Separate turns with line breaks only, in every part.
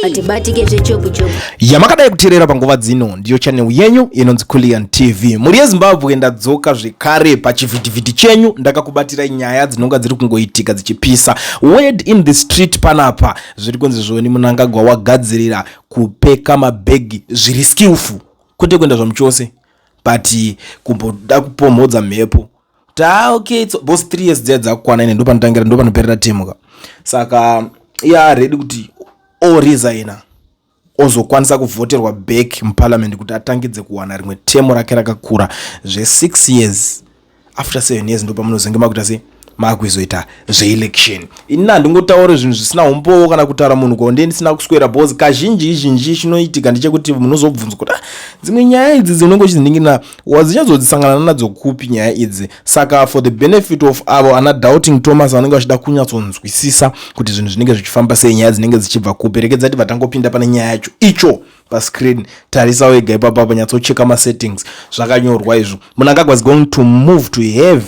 atibatike zvechopu chopu
yamakadai kuteerera panguva dzino ndiyo channel yenyu inonzi Kulian TV. muri yeZimbabwe ndadzoka zvekare pachivhitivhiti chenyu ndakakubatira nyaya dzinonga dziri kungoitika dzichipisa. Word in the street panapa zviri kunzi zvoni Mnangagwa wagadzirira kupeka mabhegi zviri skillful kwete kuenda zvamuchose but kumboda kupomhodza mhepo okay boss 3 years dzakwana ine ndopanotangira ndopanoperera temuka saka ready kuti resigner ozokwanisa kuvhoterwa back muparliament kuti atangidze kuwana rimwe temo rake rakakura zve6 years. After 7 years ndopamunozenge makuita se makuizoita zveelection. Ini handingotaure zvinhu zvisina umbowo kana kutaura munhu konde ndisina kuswera boss kazhinji chinoitika ndechekuti munozobvunzwa kuti dzimwe nyaya idzi dzinongo chizindingina wadzichazodzisangana nadzo kupi nyaya idzi. Saka for the benefit of avo ana doubting Thomas vanenge vachida kunyatsonzwisisa kuti zvinhu zvinenge zvichifamba sei, nyaya dzinenge dzichibva kupi, rekedza kuti vatangopinda pane nyaya yacho icho pascreen, tarisa wega ipapa panyatsocheka masettings zvakanyorwa izvo. Mnangagwa is going to move to have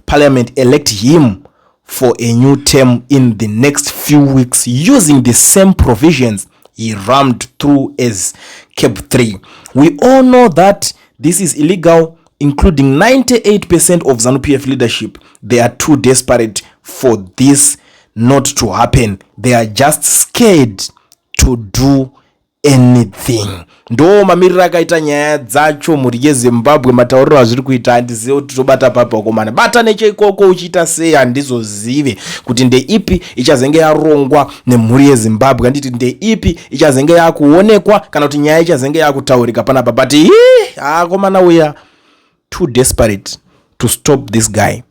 Parliament elect him for a new term in the next few weeks using the same provisions he rammed through as Cap 3. We all know that this is illegal, including 98% of ZANU-PF leadership. They are too desperate for this not to happen. They are just scared to do anything. Ndo mamirira akaita nyaya dzacho muri yeZimbabwe. Matauriro azviri kuita handizive kuti tobata papa komana bata necheikoko uchiita sei handizozive kuti ndeipi ichazenge yarongwa nemhuri yeZimbabwe, handiti ndeipi ichazenge yakuonekwa kana kuti nyaya ichazenge yakutaurika panapa, but komana we are too desperate to stop this guy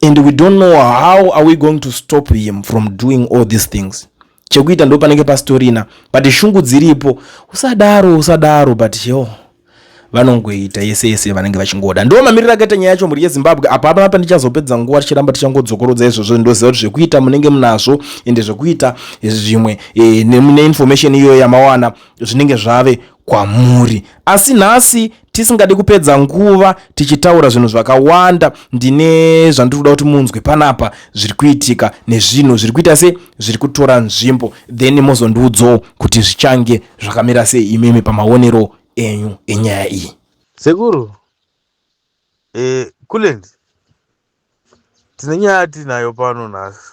and we don't know how are we going to stop him from doing all these things. Chekuita ndo panenge pastorina but shungu dziripo usadaro but vanongoita yese vanenge vachingoda. Ndo mamirira akaita nyaya yacho muri yeZimbabwe. Apa ndichazopedza nguva tichiramba tichangodzokorodza izvozvo ndoziva kuti zvekuita munenge munazvo ende zvekuita zvimwe neinformation iyo yamawana zvinenge zvave kwamuri. Asi nhasi tisingadi kupedza nguva tichitaura zvinhu zvakawanda, ndine zvandiri kuda kuti munzwe panapa zviri kuitika nezvinhu zviri kuita se zviri kutora nzvimbo, then mozondiudzawo kuti zvichange zvakamira sei imimi pamaonero enyu enyaya iyi.
Sekuru, Kulendi, tine nyaya tinayo pano nhasi.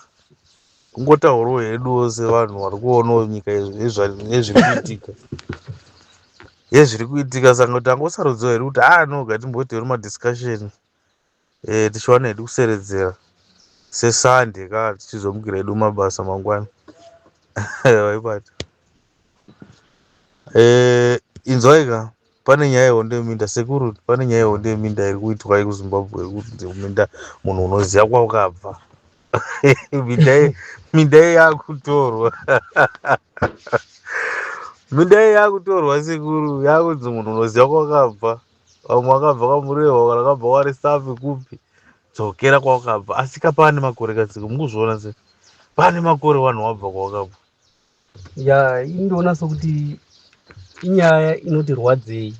Kungotaurawo hedu sevanhu vari kuonawo nyika nezviri kuitika. Zviri kuitika saka kuti tangosarudzwa here kuti noga timboitewo madiscussion tichiwana hedu kuseredzera sesande kana tichizomukira hedu mabasa mangwana. Waibata. Inzwaika pane nyaya yehondo yeminda. Sekuru, pane nyaya yehondo yeminda iri kuitwa kuZimbabwe kuti minda munhu unoziva kwaukabva. Minda yakutorwa. Minda yakutorwa sekuru, yakunzi munhu unoziva kwakabva. Vamwe vakabva kwamurehwa kana vakabva kwarisafi kupi, dzokera kwakabva. Asi kapane makore katsiko mukuzviona se pane makore vanhu wabva kwakabva.
Indoona sokuti inyaya inoti rwadzei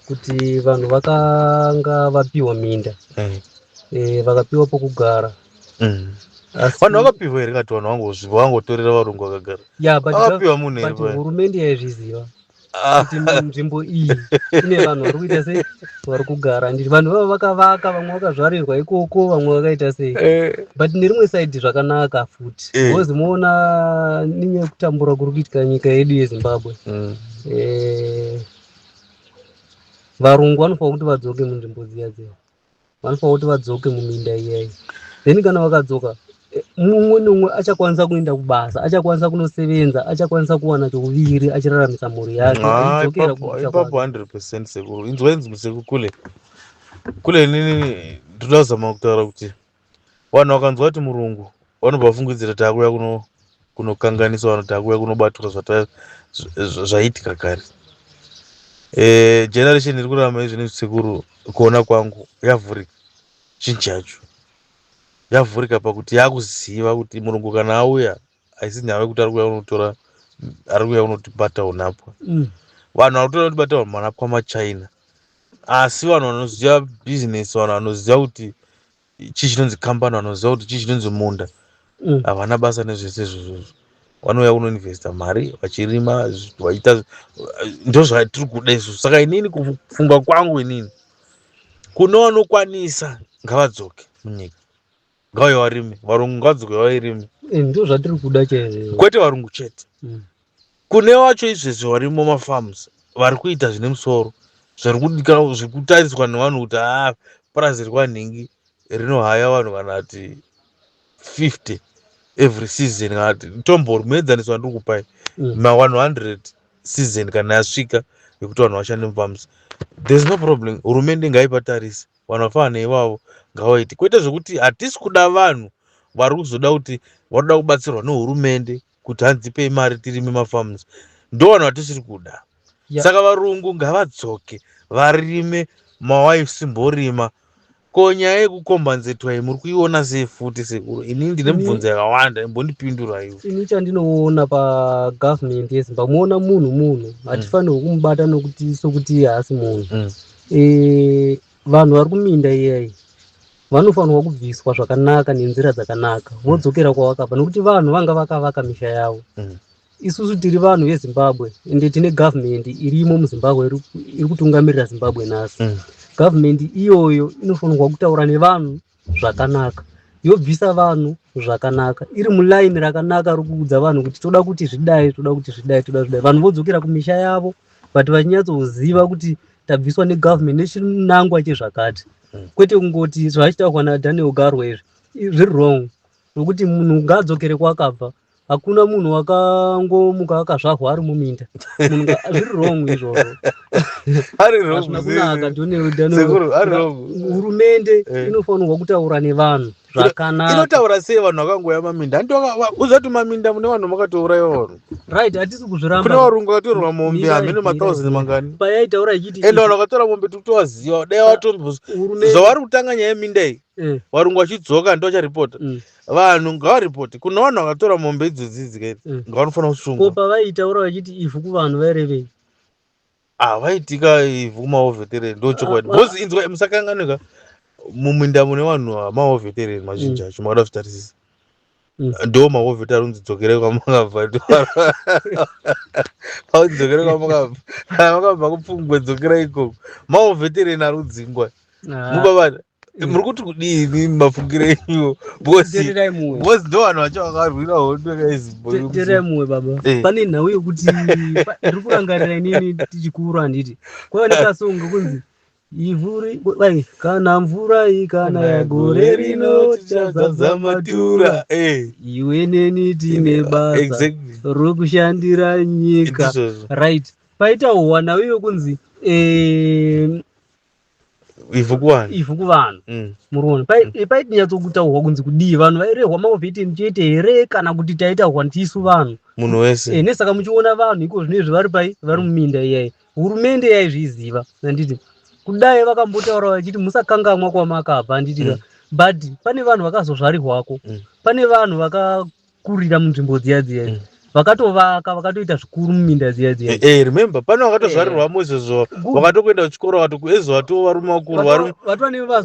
kuti vanhu vakanga vapiwa minda vakapiwa pokugara.
Vanhu vakapiwa here kati vanhu vangotorera varungu vakagara? Vakapiwa munhu here?
Hurumende yaizviziva kuti nzvimbo iyi ine vanhu vari kuita sei vari kugara. Nditi vanhu vava vakavaka, vamwe vakazvarirwa ikoko, vamwe vakaita sei, but nerimwe saidi zvakanaka futi. Bozi moona ninyaya yekutambura kuri kuitika nyika yedu yeZimbabwe. Varungu vanofanira kuti vadzoke munzvimbo dziya, vanofanira kuti vadzoke muminda iyayi. Then kana vakadzoka mumwe nomwe achakwanisa kuenda kubasa, achakwanisa kunosevenza, achakwanisa kuwana chokuviri achiraramisa mhuri yake.
Ipapo 100% sekuru. Inzwenzi museku kule nini ndinozama kutaura kuti vanhu vakanzwa kuti murungu vanobva vafungidzira kuti akuya kunokanganisa vanhu, kuti akuya kunobatura zvaitika kare. Generation iri kurarama izvini sekuru, kuona kwangu yavhurika. Chinji yacho yavhurika pakuti yakuziva kuti murungu kana auya haisi nyaya yekuti ari kuya unotibata unapwa. Vanhu vari kutoda kutibata manapwa maChina, asi vanhu vanoziva business, vanhu vanoziva kuti chii chinonzi kambani, vanoziva kuti chii chinonzi munda, havana basa nezvese izvozvo. vanouya kunoinvesta mari vachirima vaita ndo zvatiri kuda isusu. Saka inini kufunga kwangu inini kune vanokwanisa ngavadzoke munyika ngauye varime, varungu ngavadzoke vairime,
ndo zvatiri kuda chaizvo,
kwete varungu chete. Kune vacho izvezvi varimo mafarms vari kuita zvine musoro zvirikutariswa nevanhu kuti purazi rwanhingi rinohaya vanhu kana kuti 50 every season, kana kuti tombo muedzaniswa ndiri kupai ma100 season kana yasvika yekuti vanhu vashande mufarms. There's no problem, hurumende ngaipatarisa vanhu vafana neivavo ngavaiti, kwete zvekuti hatisi kuda vanhu vari kuzoda kuti varoda kubatsirwa nehurumende kuti hanzipei mari tirime mafarms, ndo vanhu vatisiri kuda. Saka varungu ngavadzoke varime mawaisimborima. Ko nyaya yekukombanzetwa iyi muri kuiona sei futi sekuru? Inini ndine mibvunzo yakawanda, imbondipindura iwo.
Ini chandinoona pagavhmendi yeZimbabwe, muona munhu hatifanirwi kumubata nokuti sokuti haasi munhu. Vanhu vari kuminda iyai vanofanirwa kubviswa zvakanaka nenzira dzakanaka, vodzokera kwavakabva, nokuti vanhu vanga vakavaka misha yavo. Isusu tiri vanhu veZimbabwe ende tine gavhmendi irimo muZimbabwe iri kutungamirira Zimbabwe nhasi. Gavhmendi iyoyo inofanirwa kutaura nevanhu zvakanaka, yobvisa vanhu zvakanaka, iri mulaini rakanaka rokuudza vanhu kuti toda kuti zvidai, toda kuti zvidai, toda zvidai. Vanhu vodzokera kumisha yavo but vachinyatsoziva kuti tabviswa negavhmendi nechinangwa chezvakati, kwete kungoti zvachitaurwa naDaniel Garwe izvi zviri wrong, nokuti munhu ngaadzokere kwakabva. Hakuna munhu wakangomuka akazvahwa ari muminda. Zviri wrong izvozvo. Hazvina kunaka. Hurumende inofanirwa kutaura nevanhu zvakanaka.
Inotaura sei vanhu vakangoya maminda? Uzati maminda mune vanhu makatouraiwa vanhu.
Right, hatisi kuzviramba.
Kune varungu vakatorwa mombe hamene ma1000 mangani.
Payaitaura ichiti
ende vanhu vakatora mombe totovaziva dai vatombo zvavari kutanga nyaya yeminda iyi. Varungu vachidzoka ndo vacharipota. Vanhu ngavaripoti. Kuna vanhu vakatora mombe idzodzi ngavanofanira kusungwa.
Ko pavaitaura vachiti ivhu kuvanhu vairevei?
Vaitika ivhu kumahovhetereni ndo chokwadi. Because inzwa musakanganika muminda mune vanhu vamahovhetereni mazhinji acho makada kuzvitarisisa. Ndo mahovheta runzidzokerei kwamakabva. Paudzokere kwamakabva. Makabva kupfungwe dzokera ikoko. Mahovhetereni arudzingwa. Mukabata muri kuti kudini mafungire enyu? Because ndo vanhu vacho vakarwira hondo yeZimbabwe.
Tererai mumwe baba. Pane nhau yekuti ndiri kurangarira inini tichikura handiti. Kwaoneka songo kunzi ivhuri kana mvura ikana yagore rino tichadzadza matura, iwe neni tine basa rokushandira nyika. Right, paitawo nhau yokunzi
ivhu
kuvanhu. Murona paitinyatsotaurwa kunzi kudii, vanhu vairehwa mahovheteni chete here kana kuti taitaurwa ndisu vanhu
munhu wese.
Nesaka muchiona vanhu iko zvinezvi vari pai, vari muminda iyai, hurumende yaizviziva handiti. Kudai vakambotaura vachiti musakangamwa kwamakabva handitika. But pane vanhu vakazozvarirwako, pane vanhu vakakurira munzvimbo dziya vakatovaka vakatoita zvikuru muminda dziya.
Remember pane vakatozvarirwamo izvozvo vakatokuenda kuchikoro vatokuezo vatoo varume vakuru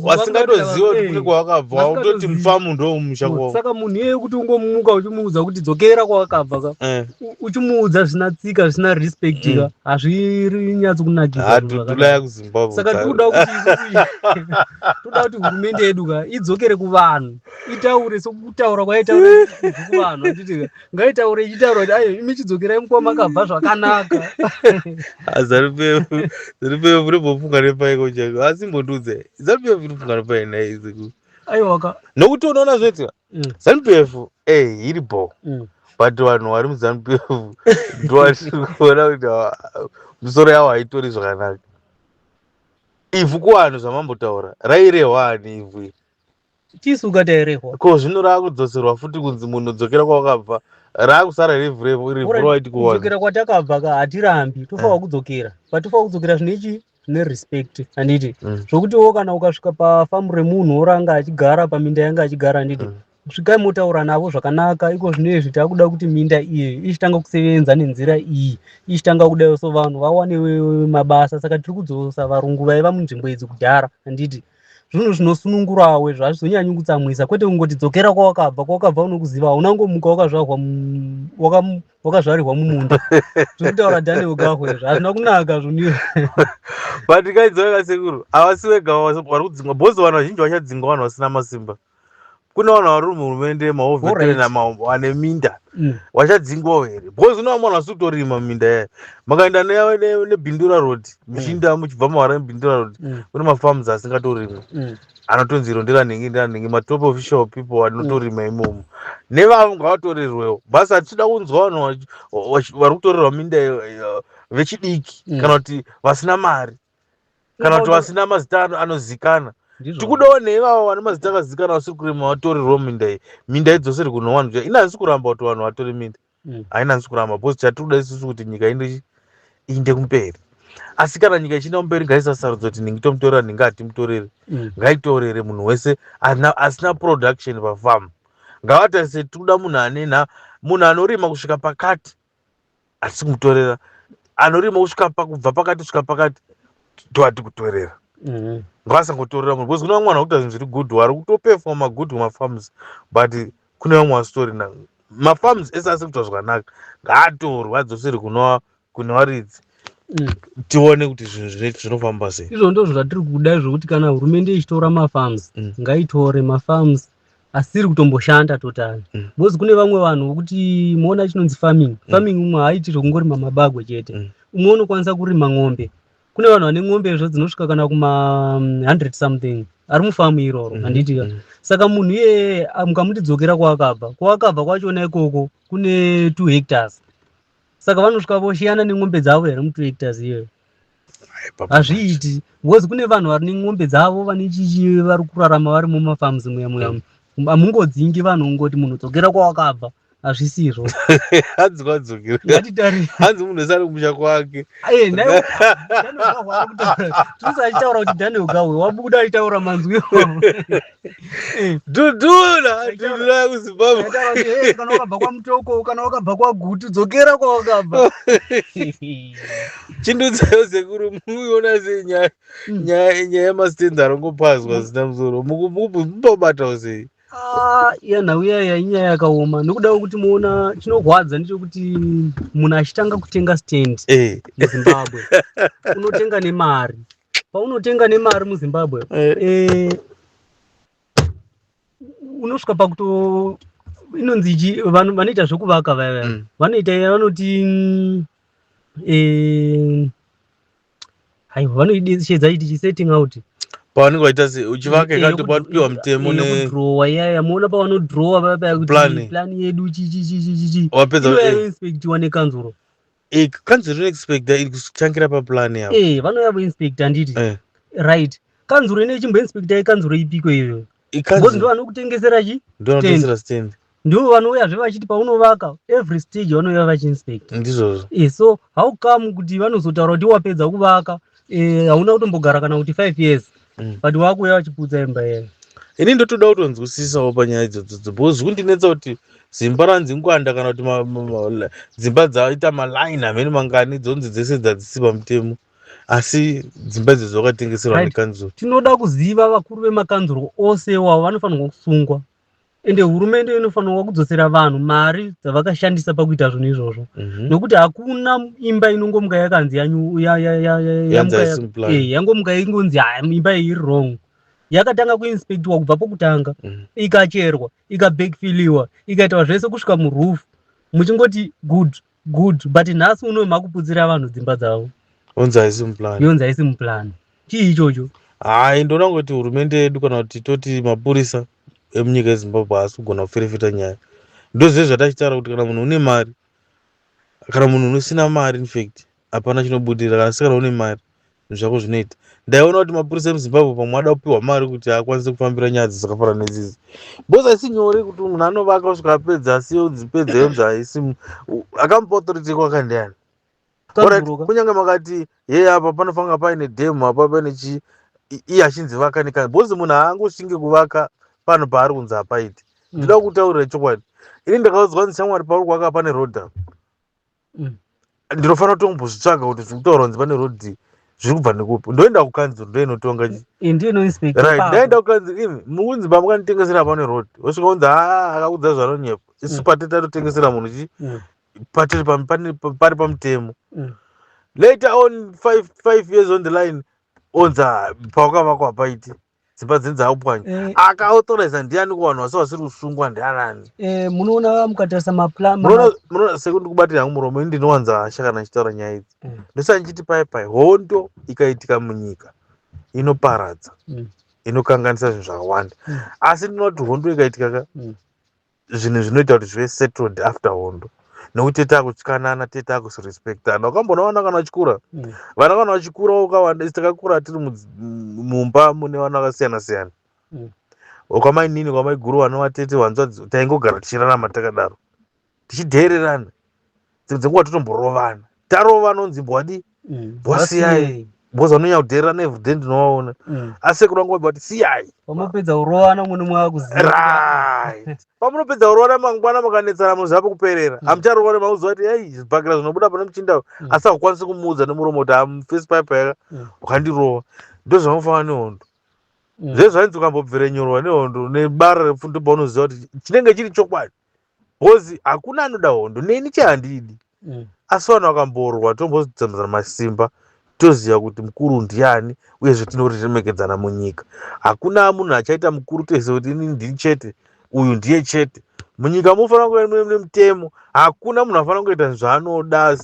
vasingatoziva kuti kune kwavakabva, autoti mufamu ndo mumusha kwavo.
Saka munhu iyeye kuti ungomuka uchimuudza kuti dzokera kwavakabva uchimuudza zvisina tsika zvisina respect hazviri nyatso kunakisa. Saka toda kuti hurumende yedu idzokere kuvanhu, itaure sokutaura kwaitaura kuvanhu handiti, ngaitaure ichitaura kuti ayo imi chidzokerai mukwamakabva zvakanaka.
ZANU-PF urimbopfunga nepaiko chako? Asi mbondudze ZANU-PF irifunga nepai naiziko?
Aiwaka
nokuti unoona zvoitika ZANU-PF iripo, but vanhu vari muZANU-PF ndovatiri kuona kuti misoro yavo haitori zvakanaka. Ivhu kuvanhu zvamambotaura rairehwa ani ivhu iri?
Tisu tairehwa.
Ko zvino raakudzoserwa futi kunzi munhu dzokera kwawakabva, raakusara rivhu raiti kuwana.
Kudzokera kwatakabva hatirambi, tofanirwa kudzokera. Patifanirwa kudzokera zvinechi zvine respect handiti. Zvokuti kana ukasvika pafamu remunhu oranga achigara paminda yanga achigara handiti, svikai motaura navo zvakanaka, iko zvinezvi takuda kuti minda iyi ichitanga kusevenza nenzira iyi, ichitanga kudai so vanhu vawane mabasa. Saka tiri kudzosa varungu vaiva munzvimbo idzi kudhara handiti. zvinhu zvinosunungurawe zvazvizonyanyi kutsamwisa, kwete kungoti dzokera kwawakabva unokuziva unangomuka wakazvarirwa mumunda zvokutaura Daniel Gahwe hazvina kunaka zvoniyo.
But kaidzoka sekuru havasi vega vari kudzingwa bhozi vanhu vazhinji vachadzingwa vanhu vasina masimba. Kuna vanhu vari muhurumende maovhetena ane minda vachadzingwawo here bhozi uno vanhu vasi kutorima minda yaya makaenda nebhindura road muchinda muchibva mahara nebhindura road kune mafarms asingatorimwa anotonzi rondera nhengi matop official people anotorima imomo nevamwe ngavatorerwewo basi hatitoda kunzwa vanhu vari kutorerwa minda vechidiki kana kuti vasina mari kana kuti vasina mazita anozikana. Tikudawo nevavo vane mazita akazikana vasiri kurima vatorerwawo minda iyi. Minda idzoseri kuno vanhu inhanzi kuramba kuti vanhu vatore minda hainhanzi kuramba bhozi chatikuda isusu kuti nyika iinde kumberi. Asi kana nyika ichienda kumberi ngaisasarudza kuti nhingi tomutorera nhingi hatimutorere ngaitorere munhu wese asina production pafamu. Ngavatarise tikuda munhu anorima kusvika pakati hatisi kumutorera, anorima kusvika kubva pakati kusvika pakati tohati kutorera. Ngavasangotorera munhu bcause kune vamwe vanhu vakuita zvinhu zviri good vari kutopefoma magood kumafarms but kune vamwe vasitorina mafarms ese asi kuita zvakanaka ngaatorwa adzoseri kune varidzi tione kuti zvinhu zvinofamba sei.
Izvo ndo zvatiri kuda zvokuti kana hurumende ichitora mafarms ngaitore mafarms asiri kutomboshanda totally bcause kune vamwe vanhu vokuti muona chinonzi farming umwe haaiti zvokungorima mabagwe chete umwe unokwanisa kurima ng'ombe. Kune vanhu vane ng'ombezvo dzinosvika kana kuma 100 something ari mufamu iroro handiti saka munhu iyeye mukamuti kwakabva kwachona ikoko kune 2 hectares saka vanosvika voshiyana neng'ombe dzavo here mu2 hectares iyoyo hazviiti because kune vanhu vari neng'ombe dzavo vane chichi vari kurarama vari mumafarms muya hamungodzingi vanhu ungoti munhu dzokera kwawakabva hazvisizvo.
Hanzi munhu wese ari kumusha kwake
tisachitaura kuti Daniel Gahwe wabuda achitaura manzwi
dhudhura kuzimbabwe
kana wakabva kwamutoko kana wakabva kwagutu dzokera kwawakabva.
Chindudzayo zekuru muiona sei nyaya yemasitendzi arongopazwa zvisina musoro mubatawo sei?
Nhau yaya inyaya yakaoma nekudawo kuti muona chinorwadza ndechekuti munhu achitanga kutenga stand muZimbabwe unotenga nemari. Paunotenga nemari muZimbabwe unosvika pakuto inonzi vanhu vanoita zvokuvaka vaya vanoita vanoti vanoidetsedza iti chisetting out
pavanenge vaita se uchivaka ikati patopiwa mutemo
nekudrowa yaya muona pavanodrowa paya kuti plani yedu chichichichichi
wapedza
inspektiwa nekanzuro
kanzuro inoinspekta iri kutangira paplani yavo
vanouya voinspekta nditi right kanzuro ine chimboinspekta ikanzuro ipiko iyoyo because ndo vanokutengesera
stand
ndivo vanouyazve vachiti paunovaka every stage vanouya vachiinspekta
ndizvozvo
so how come kuti vanozotaura kuti wapedza kuvaka hauna kutombogara kana kuti 5 years but wakuuya vachiputsa imba yeye.
Ini ndotoda kutonzwisisawo panyaya idzodzo because kundinetsa kuti zimba ranzi ngwanda kana kuti dzimba dzaita malaini hamene mangani dzonzi dzese dzadzisi pamutemo asi dzimba idzodzo vakatengeserwa nekanzuro.
Tinoda kuziva vakuru vemakanzuro ose wavo vanofanirwa kusungwa ende hurumende inofanirwa kudzosera vanhu mari dzavakashandisa pakuita zvinhu izvozvo nokuti hakuna imba inongomuka yakanzi yangomuka ingonzi imba iyi iri wrong yakatanga kuinspektiwa kubva pokutanga ikacherwa ikabackfiliwa ikaitwa zvese kusvika murufu muchingoti good but nhasi uno makuputsira vanhu dzimba dzavo
yonzi haisi
muplan chii ichocho.
Ndona ngoti hurumende yedu kana kuti toti mapurisa emunyika yeZimbabwe haasi kugona kuferefeta nyaya ndozve zvatachitaura kuti kana munhu une mari kana munhu usina mari infact hapana chinobudirira kana sikana une mari zvako zvinoita. Ndaiona kuti mapurisa emuZimbabwe pamwe ada kupiwa mari kuti akwanise kufambira nyaya dzakafanana nedzidzi bcause haisi nyore kuti munhu anovaka kusvika apedza asiyo dzipedza yonzi haisi akamupa authority kwakandiani kunyange makati apa panofanira paine dhemu apa paine chi iye achinzi vaka nekani bcause munhu haangoshinge kuvaka pano paari kunzi hapaiti. Ndinoda kutaurira chokwadi ini ndakaudzwa ndishamwari pauri kuwaka pane road ndinofanira kutombozvitsvaga kuti zviri kutaura kunzi pane road zviri kubva nekupi ndoenda kukanzuro ndoinotonga
ndiye noinspector
right
ipapo.
ndaenda kukanzuro imi mukunzimba mukanitengesera pane road osvika unzi akakudza zvaronyepo isu patete tatotengesera munhu chi patiri pari pamutemo. Later on 5 years on the line onza pakavakwa paiti dzimba dzinzi aupwanya akaauthoriza ndiani kuvanhu vasi vasiri kusungwa ndianani.
Munoona mukatarisa maplan
munoona sekundi kubatira hangu muromo ini ndinowanza shakana nchitaura nyaya idzi ndosati nchiti pai hondo ikaitika munyika inoparadza inokanganisa zvinhu zvakawanda asi ndinoti hondo ikaitika zvinhu zvinoita kuti zvive settled after hondo nokuti tete akutyanana tete akusirespectana. Wakambona vana kana vachikura vana kana vachikura ukawanda takakura tiri mumba mune vana vakasiyana siyana kwamainini kwamaiguru vana vatete vanzwa taingogara tichirarama takadaro tichidheererana dzimwe dzenguva totomborovana tarovana onzi mbwadi bwasiyai bhozi vanonyanya kudheererana everyday ndinovaona asi sekuru vangu vabva kuti siyai
pamopedza urovana mune mwakuziva
right pamunopedza urovana mangwana mukanetsana munhu zvapa kuperera hamucharovana mauziva kuti ei zvibhakira zvinobuda pane muchinda asi hakukwanisi kumuudza nemuromo kuti hamufesi paipa yaka wakandirova ndo zvamufana nehondo zvezvanzi ukambobvere nyorwa nehondo nebara refundo paunoziva kuti chinenge chiri chokwadi bhozi hakuna anoda hondo neni chahandidi asi vanhu vakamborwa tombozdzamazana masimba toziva kuti mukuru ndiani uyezve tinoriremekedzana munyika. Hakuna munhu achaita mukuru tese kuti ini ndiri chete uyu ndiye chete munyika munofanira kuva mune mutemo hakuna munhu afanira kuita zvaanoda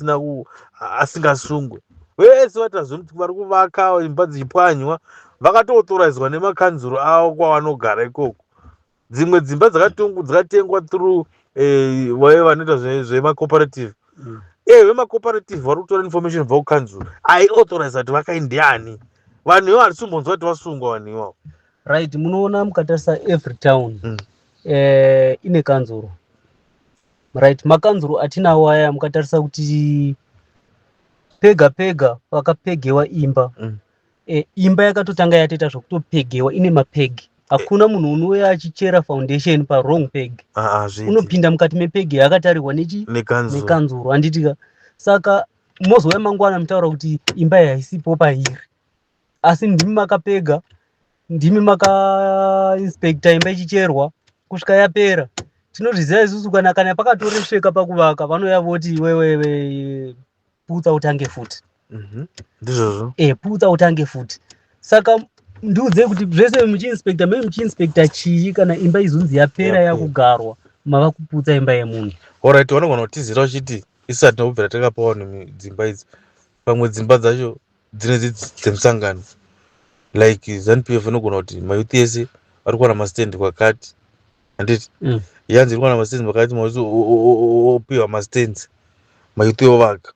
asingasungwe vese vatazvoti vari kuvaka imba dzichipwanywa vakatoauthoriziwa nemakanzuro avo kwavanogara ikoko dzimwe dzimba dzakatengwa through vaive vanoita zvemacooperative vemacooperative vari kutora information bva kukanzuro aiauthoriza kuti vakaindiani vanhu ivo hatisimbonzwa kuti vasungwa vanhu ivavo.
Right, munoona mukatarisa every town ine kanzuro right. Makanzuro atinawo aya mukatarisa kuti pega pega pakapegewa imba imba yakatotanga yatoita zvokutopegewa ine mapegi hakuna munhu unouya achichera foundation parong peg unopinda mukati mepegi yakatarirwa nekanzuro handitika. Saka mozouya mangwana mutaura kuti imba haisipo pairi asi ndimi makapega ndimi makainspekta imba ichicherwa kusvika yapera. Tinozviziva isusu kana pakatoresveka pakuvaka vanouya voti wewe putsa utange futi
ndizvozvo
putsa utange futi. Saka ndiudzei kuti zvese muchiinspekta mei muchiinspekta chii kana imba izonzi yapera yakugarwa mava kuputsa imba yemunhu.
Alright, vanogona kutizira uchiti isati tinobvira takapa vanhu dzimba idzi pamwe dzimba dzacho dzinedzi dzemusangano like ZANU-PF inogona kuti mayuthi ese vari kuwana mastendi kwakati handiti yanzi iri kuwana mastendi kwakati mayuthi opiwa mastendi mayuthi ovaka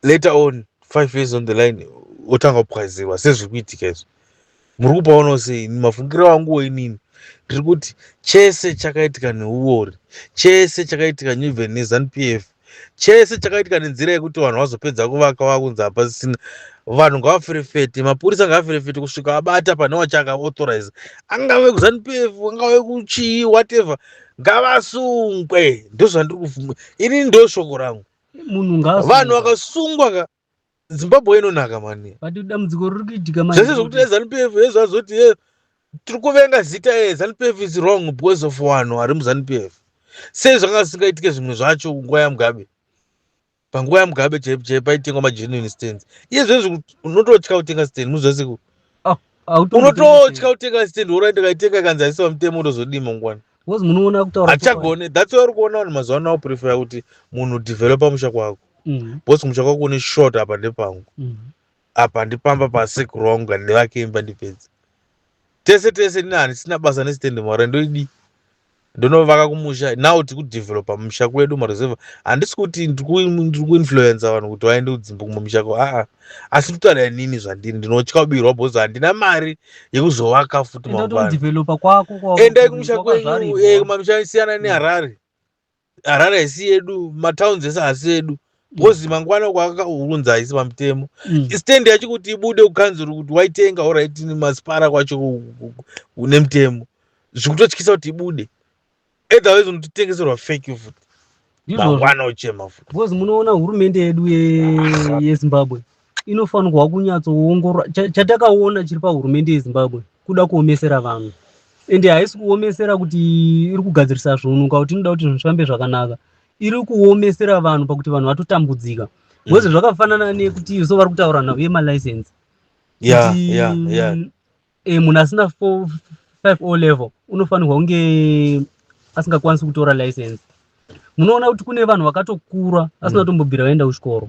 later on 5 years on the line otanga kupwazirwa sezviri kuitika izvo. Muri kupaonawo sei? Mafungiro angu inini ndiri kuti chese chakaitika neuori chese chakaitika even neZANU-PF chese chakaitika nenzira yekuti vanhu vazopedza kuvaka vakunzi hapasisina vanhu ngavaferefete mapurisa ngavaferefete kusvika abata pane wachakaauthorize angave kuZANU-PF angave kuchii whatever ngavasungwe ndozvandiri kuvhuma inini ndo shoko rangu. Vanhu vakasungwa Zimbabwe inonaka mani
dambudziko riri kuitika
zvese zvokuti ZANU-PF ezvazoti tiri kuvenga zita ZANU-PF is wrong because of vanhu ari muZANU-PF sei zvanga zvisingaitike zvimwe zvacho nguva yaMugabe panguva yaMugabe paitengwa magenuine stands iye zvezvi unototya kutenga stand muzvasiku unototya kutenga stand uraenda kaitenga kanzi aisiwa mutemo utozodima ngwana
munoona kutaura
achagone that's why uri kuona vanhu mazuva ano prefer kuti munhu developa musha kwako bosi musha kwako une short apa ndepangu apa ndipamba pasekuru wangu ngandivake imba ndipedza tese nini handisina basa nestand mara ndoidi ndonovaka kumusha now tiri kudevelopa musha kwedu mareserva handisi kuti ndiri kuinfluensa vanhu kuti vaende kudzimba kumwe musha kwavo asi nditaura nini zvandiri ndinotya kubirwa bhozi handina mari yekuzovaka futi endai kumusha kwenyu kumamisha siyana neharare harare haisi yedu matowns ese haasi edu bhozi mangwana kwakaurunza haisi pamutemo stendi yacho kuti ibude kukanzuro kuti waitenga alright masipara kwacho nemutemo zvikutotyisa kuti ibude otherwise unototengeserwa fake futi mangwana uchema futi
because munoona hurumende yedu yeZimbabwe inofanirwa kunyatsoongorora. Chatakaona chiri pahurumende yeZimbabwe kuda kuomesera vanhu, ende haisi kuomesera kuti iri kugadzirisa zvinhu kuti inoda kuti zvinhu zvifambe zvakanaka, iri kuomesera vanhu pakuti vanhu vatotambudzika. Bhozi zvakafanana nekuti so vari kutaura nhau yemalicense kuti munhu asina 5O level unofanirwa kunge asingakwanisi kutora license. Munoona kuti kune vanhu vakatokura asina kutombobvira vaenda kuchikoro,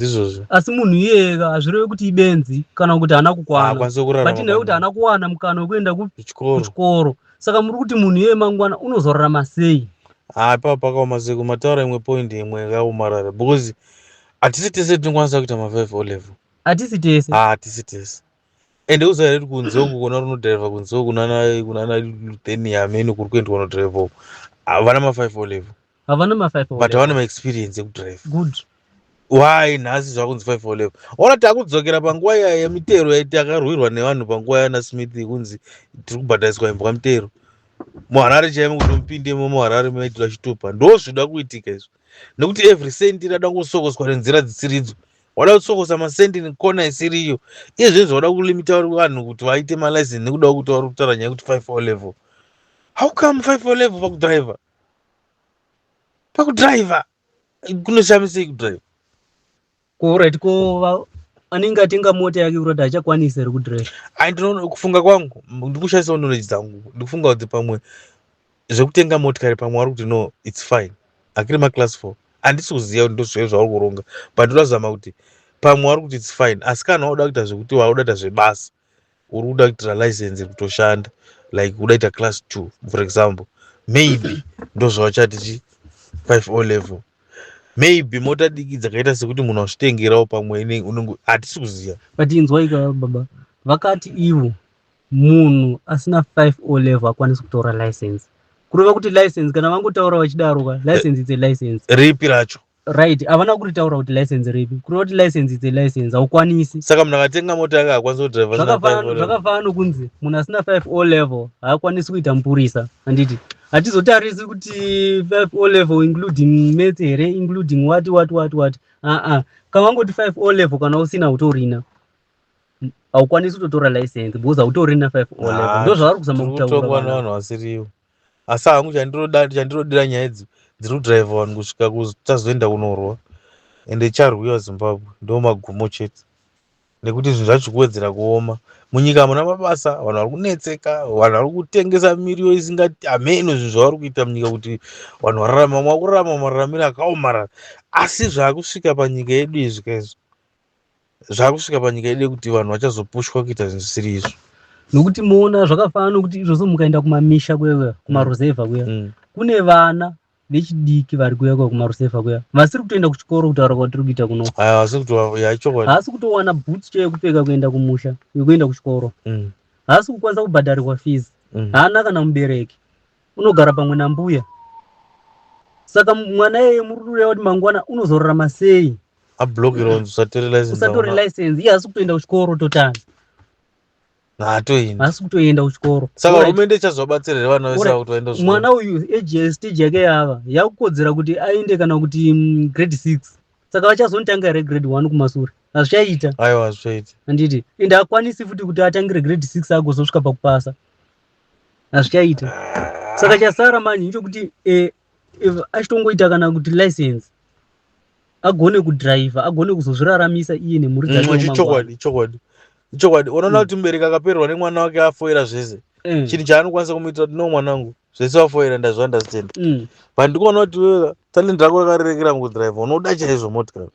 asi munhu iyeka hazvirevi kuti ibenzi kana kuti haana kukwana, but naye kuti haana kuwana mukana wekuenda kuchikoro. Saka muri kuti munhu iyeye mangwana unozorarama sei?
Ipapo pakaoma sei kumataura imwe point imwe yakaomarara, because hatisi tese tinokwanisa kuita ma5O level.
Hatisi tese.
Hatisi tese. Ende uzairi kunze uku kuna runodhiraivha kunze uku kunana Lithuania amene kuri kuendwa kunodhiraivha uku havana ma5O level.
Havana ma5O
but havana ma-experience yekudhiraivha.
Good.
Why nhasi zvakunzi 5O level? Ona takudzokera panguva yemitero yatakarwirwa nevanhu panguva yana Smith kunzi tiri kubhadhariswa imbwa mitero. muHarare chaimo kuti mupinde muHarare maitirwa chitupa. Ndo zvoda kuitika izvo. Nekuti every cent irada kusokoswa nenzira dzisiridzo. Wada kusokosa masendi nekona isiriyo. Izvezvo wada kulimita vanhu kuti vaite malicense nekuda kuti vari kutaura nyaya kuti 5O level. How come 5O level pakudhiraivha? Pakudhiraivha kunoshamisei kudhiraivha?
Alright, ko anenge atenga mota yake urati achakwanisa ere kudhiraivha?
Ndinoona kufunga kwangu ndikushandisa knowledge dzangu ndikufunga kuti pamwe zvekutenga motikari pamwe vari kuti no it's fine akiri maclass 4 handisi kuziva kuti ndozvo zvauri kuronga but ndozama kuti pamwe vari kuti it's fine asi kana wauda kuita zvekuti wauda kuita zvebasa uri kuda kuitira license kutoshanda like uda kuita class 2 for example maybe ndozvavachati 5O level. Maybe mota diki dzakaita sekuti munhu azvitengerawo pamwe hatisi kuziva.
But inzwaika baba, vakati ivo munhu asina 5O level akwanisi kutora license. Kureva kuti license kana vangotaura vachidaro license is a license.
Ripi racho?
Right, havana kuritaura kuti license ripi. Kureva kuti license is a license haukwanisi.
Saka munhu akatenga mota yake haakwanisi kudhiraivha asina 5O level.
Zvakafanana nokunzi munhu asina 5O level haakwanisi kuita mupurisa. Handiti hatizotarisi kuti 5O level including maths here, including what. Kana wangoti 5O level kana usina utorina haukwanisi kutotora license because hautorina 5O level. Ndo zvavari kuzama kutaura
vanhu vasiriyo. Asi hangu chandirodira nyaya idzi dziri kudhiraivha vanhu kusvika tazoenda kunorwa ende charwiwa Zimbabwe ndo magumo chete nekuti zvinhu zvacho kuwedzera kuoma munyika muna mabasa vanhu vari kunetseka vanhu vari kutengesa miriwo isingati ameno zvinhu zvavari kuita munyika kuti vanhu vararama mwakurarama mararamiro akaomarara asi zvaakusvika panyika yedu izvika izvo zvaakusvika panyika yedu kuti vanhu vachazopushwa kuita zvinhu zvisiri izvo
nokuti muona zvakafanana nokuti izvozvo mukaenda kumamisha kuya kumaruzevha kuya kune vana vechidiki vari kuya kumaruzevha kuya vasiri kutoenda kuchikoro kutaura kwatiri kuita kuno haasi kutowana bhutsu cheyekupfeka kuenda kumusha yekuenda kuchikoro haasi kukwanisa kubhadharirwa fees haana kana mubereki unogara pamwe nambuya saka mwana iyeye muri kureva kuti mangwana unozorarama sei
ablokirwa
usatore license iye haasi kutoenda kuchikoro totani haasi kutoenda kuchikoro
saka hurumende ichazobatsira vana vese kuti vaende kuchikoro.
Mwana uyu stage yake yava yakukodzera kuti aende kana kuti grade 6 saka vachazonotanga here grade 1 kumasure hazvichaita.
Aiwa hazvichaita
handiti ende hakwanisi futi kuti atangire grade 6 agozosvika pakupasa hazvichaita. Saka chasara manje nchokuti achitongoita kana kuti license agone kudhiraivha agone kuzozviraramisa iye nemhuri dzake.
Chokwadi unoona kuti mubereki akapererwa nemwana wake afoira zvese chinhu chaanokwanisa kumuitira kuti no mwanangu zvese wafoira ndazviandastenda but ndikuona kuti wewe talenti rako rakarerekera mukudhiraivha unoda chaizvo motikari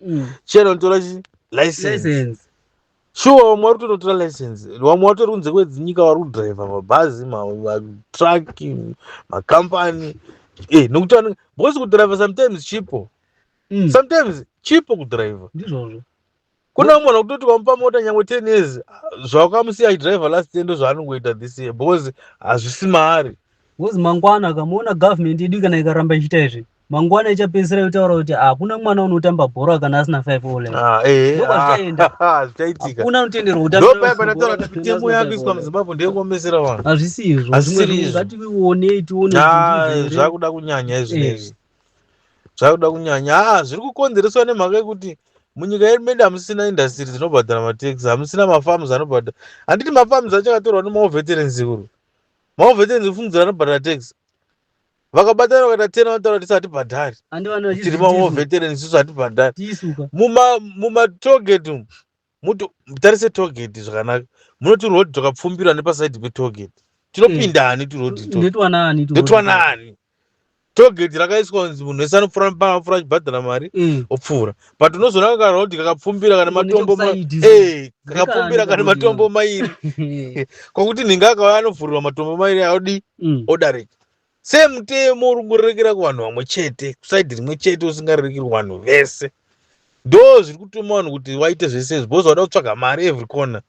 chienda unotora license sure vamwe vari kutonotora license vamwe vatori kunze kwedzinyika vari kudhiraivha mabhazi matraki makampani nokuti because kudhiraivha sometimes chipo kudhiraivha
ndizvozvo.
Kuna mwana kutoti wamupa mota nyangwe 10 years zvawakamusiya achidhiraivha last year ndo zvaanongoita this year because hazvisi maari.
Because mangwana akamuona government yedu kana ikaramba ichiita izvi mangwana ichapedzisira yotaura kuti hakuna mwana unotamba bhora kana asina 5O level.
Zvichaitika.
Hakuna unotenderwa kutamba.
Ndo paya panataura kuti mitemo yakuiswa muZimbabwe ndeyekuomesera vanhu.
Hazvisi izvo. Ngatione tione
kuti zvakuda kunyanya izvi. Zvakuda kunyanya zviri kukonzereswa nemhaka yekuti munyika yedu medu hamusina industry dzinobhadhara mataxi, hamusina mafarms anobhadhara. Handiti mafarms achakatorwa nemaveterans kuru, maveterans kufungidzira anobhadhara taxi, vakabatana vakaita 10 vanotaura kuti tisati bhadhari, tiri maveterans isu hatibhadhari. Mumatogeti umu tarise togeti zvakanaka, munoti rodi twakapfumbira nepasaidhi petogeti tinopinda hani ndetwanani. Togeti rakaiswa kunzi munhu wese anofura achibhadhara mari opfuura, but unozoona kakarodi kakapfumbira kana matombo kakapfumbira kana matombo mairi kwakuti ninga akauya anovhurirwa matombo mairi audi odarika. Semutemo uri kungorerekera kuvanhu vamwe chete, kusaidhi rimwe chete usingarerekeri vanhu vese. Ndo zviri kutuma vanhu kuti vaite zvese izvi, bhozi vada kutsvaga mari every corner.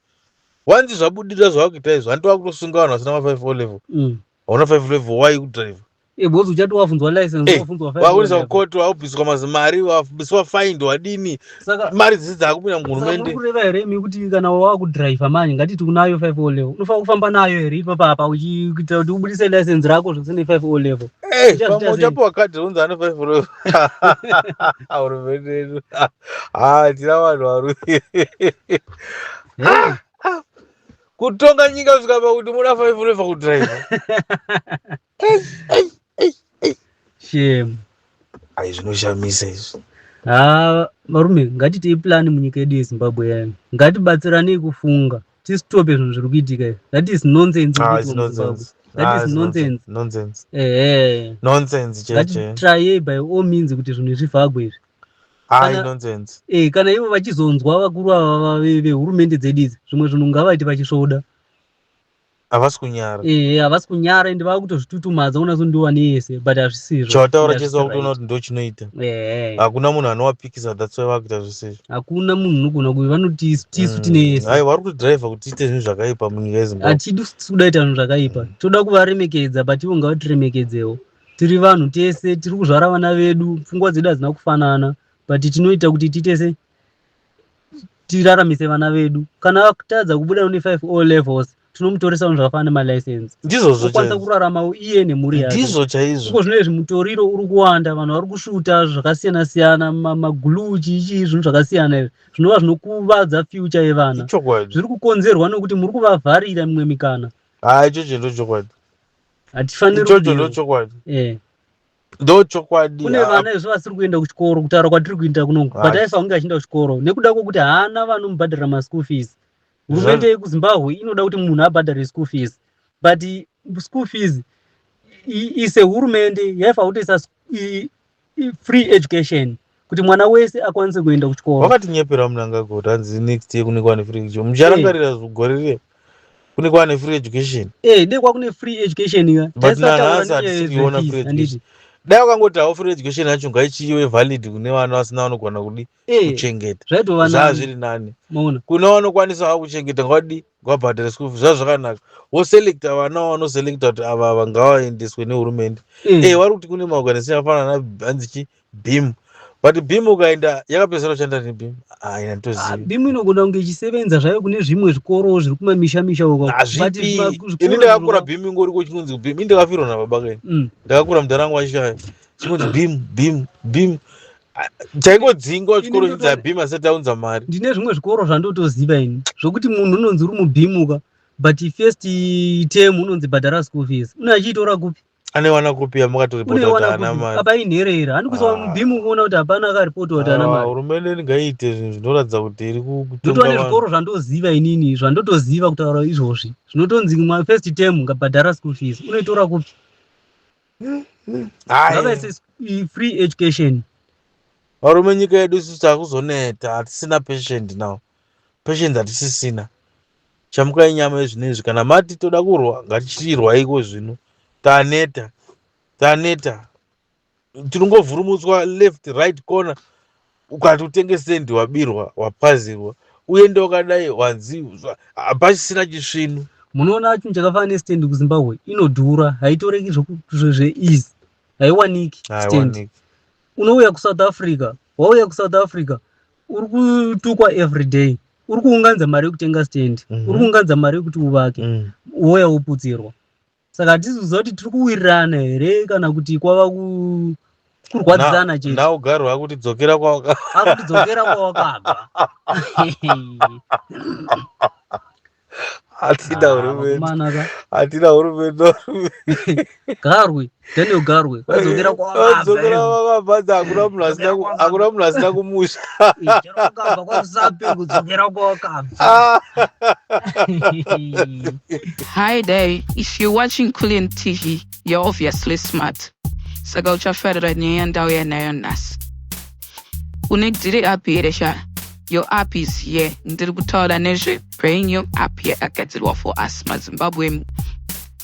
Wanzi zvabudira zvavakuita izvi, handova kutosunga vanhu vasina ma5 level. Hauna 5 level wai kudrive.
Bhozi uchati wafunzwa license,
wakuisa kukoti, waubviswa mari, wabviswa fine, wadini, mari dzese dzakupinda muhurumende.
Saka kureva here imi kuti kana wakudrive manje ngati unayo 5 level, unofanira kufamba nayo here ipapa uchikuita kuti ubudise license rako zvisine 5 level.
Pamwe uchapiwa kadhi runzi ane 5 level. Hurumende yedu. Tina vanhu varume. Kutonga nyika kusvika pakuti muna 5 level kudrive.
Shame.
Zvinoshamisa izvi.
Varume, ngatitei plani munyika yedu yeZimbabwe yani. Ngatibatsiranei kufunga. Tisitope zvinhu zviri kuitika izvi. That is nonsense. That is nonsense.
Nonsense cheche.
Try by all means kuti zvinhu zvivhagwe izvi.
Nonsense.
Kana ivo vachizonzwa vakuru ava vehurumende dzedu idzi, zvimwe zvinhu ngavaiti vachisvoda.
Havasi kunyara.
Havasi kunyara ende vakutozvitutumadza unazondiwa neyese, but hazvisizvo.
Chawataura chese wakutoona kuti ndo chinoita. Hakuna munhu anovapikisa, that's why vakuita zvese.
Hakuna munhu unogona kuti vanoti tisu tine yese.
Vari kudhiraivha kuti tiite zvinhu zvakaipa munyika yeZimbabwe.
Hatidi kuda ita zvinhu zvakaipa. Toda kuvaremekedza, but ivo ngavatiremekedzewo. Tiri vanhu tese, tiri kuzvara vana vedu, pfungwa dzedu hadzina kufanana, but tinoita kuti titese tiraramise vana vedu. Kana vakutadza kubuda une 5 O levels, tinomutoresa zvinhu zvakafanana nemalicense.
Ndizvo
kwanza kurarama iye nemhuri yake.
Ndizvo chaizvo.
Uko zvino izvi mutoriro uri kuwanda, vanhu vari kushuta zvakasiyana siyana, maguluchi zvinhu zvakasiyana izvi zvinova zvinokuvadza future yevana. Zviri kukonzerwa nokuti muri kuvavharira mimwe mikana.
Ichocho ndochokwadi.
Hatifaniri
ichocho ndochokwadi. Ndochokwadi.
Kune vana izvo vasiri kuenda kuchikoro kutaura kwatiri kuita kunongo, but aifa kunge achienda kuchikoro nekuda kwokuti haana vanomubhadhara maschool fees. Hurumende yekuZimbabwe inoda kuti munhu abhadhare school fees, but school fees ise hurumende yaifa kutoisa free education kuti mwana wese akwanise kuenda kuchikoro.
Wakati nyepera munanga kuti hanzi next year kune kwane free education. Mucharangarira zvugorere kune kwane free education.
Dekwa kune free education ya.
But nanhasi hatisiona free education. Dai wakangoti hawo free education yacho ngaichiwe valid kune vana vasina vanogona kudi kuchengeta.
Zvaitova
zviri nani. Kuna vanokwanisa hawo kuchengeta ngwadi ngwabhadhara school fees zvakanaka. Woselecta vana vanoselecta kuti ava vangawaendeswe nehurumende. Vari kuti kune maorganization akafanana nahanzichi BEAM. But BEAM ukaenda yakapedzera kushanda neBEAM. Inatoziva.
BEAM inogona kunge ichisevenza zvayo kune zvimwe zvikoro zviri kumamisha uko.
Ini ndakakura BEAM ingori kuchinzi BEAM. Ndakafirwa nababa kangu. Ndakakura mudharangu wachishaya. Chinonzi BEAM. Chaingodzingwa chikoro chinzi BEAM asati aunza mari.
Ndine zvimwe zvikoro zvandotoziva ini. Zvokuti munhu unonzi uri muBEAM uka, but first term unonzi bhadhara school fees. Unachitora kupi?
Anewana kupi yamakatoripota kuti haana mari.
Apa inherera. Handikuziva muBEAM kuona kuti hapana akaripota kuti haana mari.
Hurumende ngaite zvinhu zvinoratidza kuti iri kutonga vanhu.
Ndotone zvikoro zvandoziva inini, zvandotoziva kutaura izvozvi. Zvinotonzi first term ngabhadhara school fees. Unoitora kupi? Ngavaise free education.
Varume nyika yedu isusu takuzoneta, hatisina patient now. Patient hatisisina. Chamukai nyama yezvinezvi kana mati toda kurwa ngatichirwaiko zvino. Taneta. Tinongovhurumutswa left right corner. Ukati utenge stendi wabirwa, wapazirwa. Uende wakadai wanzi hapasisina chisvinu.
Munoona chinhu chakafanana nestendi kuZimbabwe inodhura, haitoreki zveeasy. Haiwaniki stendi. Unouya kuSouth Africa, wauya kuSouth Africa, uri kutukwa every day. Uri kuunganidza mari yekutenga stendi, uri kuunganidza mari yekuti uvake, wouya woputsirwa. Saka hatisi kuziva kuti tiri kuwirirana here kana kuti kwava kurwadzana chete
naugarwa kuti dzokera kwawaka
akutidzokera kwawakabva.
hatina hurumende
Vakomana ka
hatina hurumende
Garwe Daniel Garwe wadzokera
wadzokera
kwawakabva.
kwakabva hakuna munhu asina kumusha
Chero wakabva kwaZapi kudzokera kwawakabva.
Hi there. If you're watching Kulian TV, you're obviously smart. Sagaucha federa nyanda ya nayonas. Unediri app yeresha. Your app is here. Ndiri kutaura nezve bring your app here akagadzirwa for us maZimbabwe.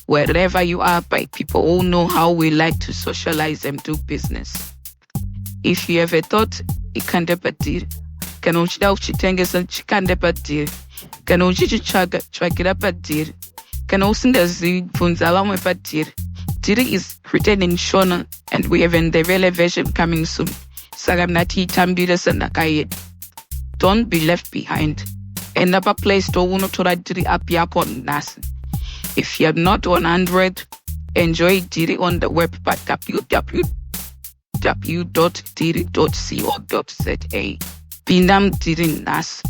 Wherever you are, by people who know how we like to socialize and do business. If you ever thought ikande padiri, kana uchida uchitengesa chikande padiri, kana uchichitsvagira padiri, kana usingazivi bvunza vamwe padiri. Diri is written in Shona and we have a Ndebele version coming soon. Saka mnatiitambire sendakayedu. Don't be left behind. Enda pa Play Store unotora Diri app yako nasi. If you are not on Android, enjoy Diri on the web at www.diri.co.za. Pindam Diri nasi.